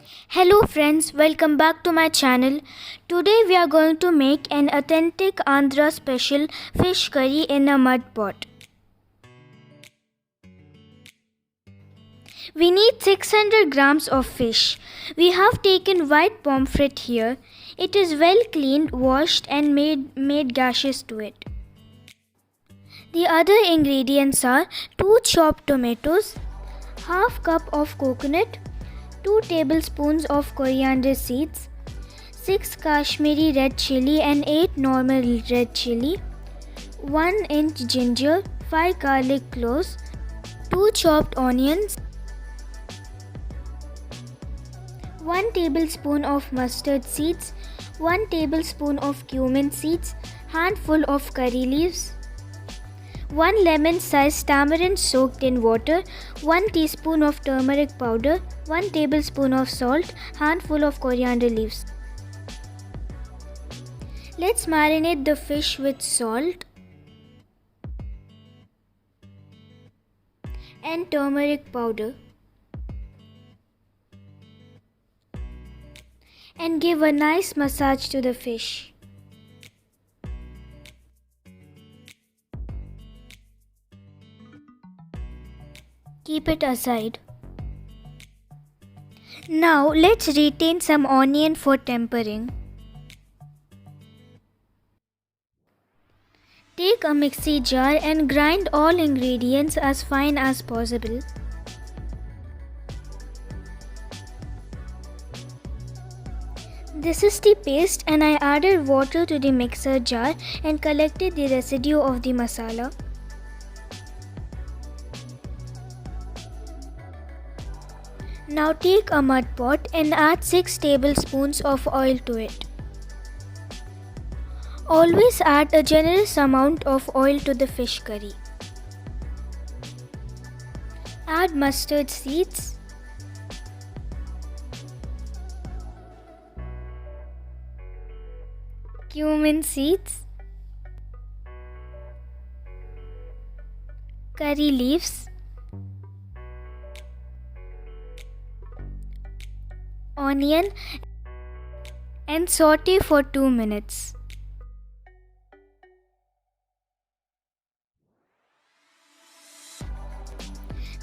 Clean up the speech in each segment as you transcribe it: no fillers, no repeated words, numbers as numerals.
Hello friends, welcome back to my channel. Today we are going to make an authentic Andhra special fish curry in a mud pot. We need 600 grams of fish. We have taken white pomfret here. It is well cleaned, washed and made gashes to it. The other ingredients are 2 chopped tomatoes, half cup of coconut, 2 tablespoons of coriander seeds, 6 Kashmiri red chili and 8 normal red chili, 1 inch ginger, 5 garlic cloves, 2 chopped onions, 1 tablespoon of mustard seeds, 1 tablespoon of cumin seeds, handful of curry leaves, 1 lemon-sized tamarind soaked in water, 1 teaspoon of turmeric powder, 1 tablespoon of salt, handful of coriander leaves. Let's marinate the fish with salt and turmeric powder and give a nice massage to the fish. Keep it aside. Now let's retain some onion for tempering. Take a mixie jar and grind all ingredients as fine as possible. This is the paste and I added water to the mixer jar and collected the residue of the masala. Now take a mud pot and add 6 tablespoons of oil to it. Always add a generous amount of oil to the fish curry. Add mustard seeds, cumin seeds, curry leaves, onion and saute for 2 minutes.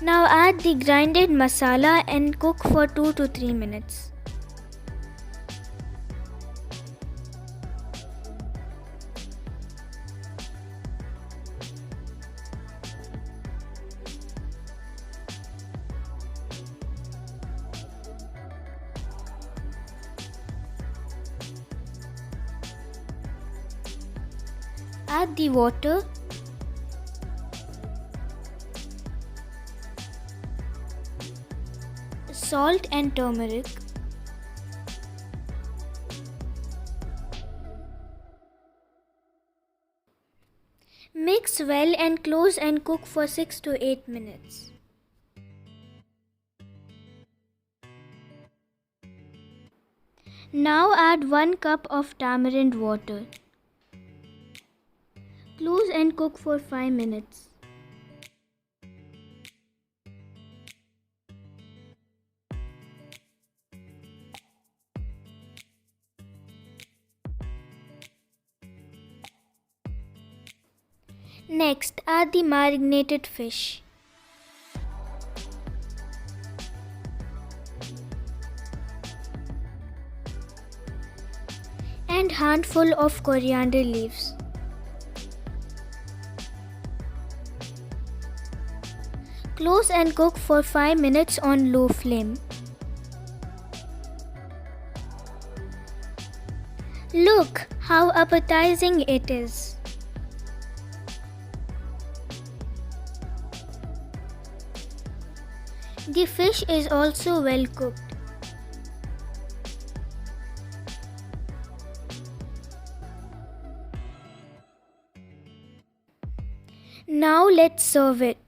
Now add the grinded masala and cook for 2 to 3 minutes. Add the water, salt and turmeric. Mix well and close and cook for 6 to 8 minutes. Now add 1 cup of tamarind water. Close and cook for 5 minutes. Next, add the marinated fish. And handful of coriander leaves. Close and cook for 5 minutes on low flame. Look how appetizing it is. The fish is also well cooked. Now let's serve it.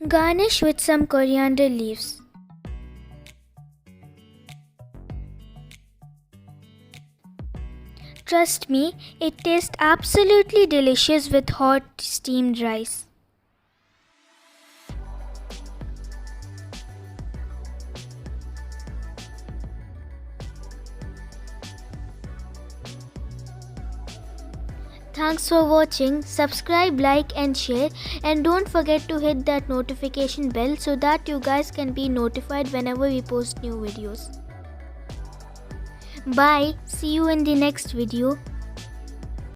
Garnish with some coriander leaves. Trust me, it tastes absolutely delicious with hot steamed rice. Thanks for watching. Subscribe, like and share, and don't forget to hit that notification bell so that you guys can be notified whenever we post new videos. Bye. See you in the next video.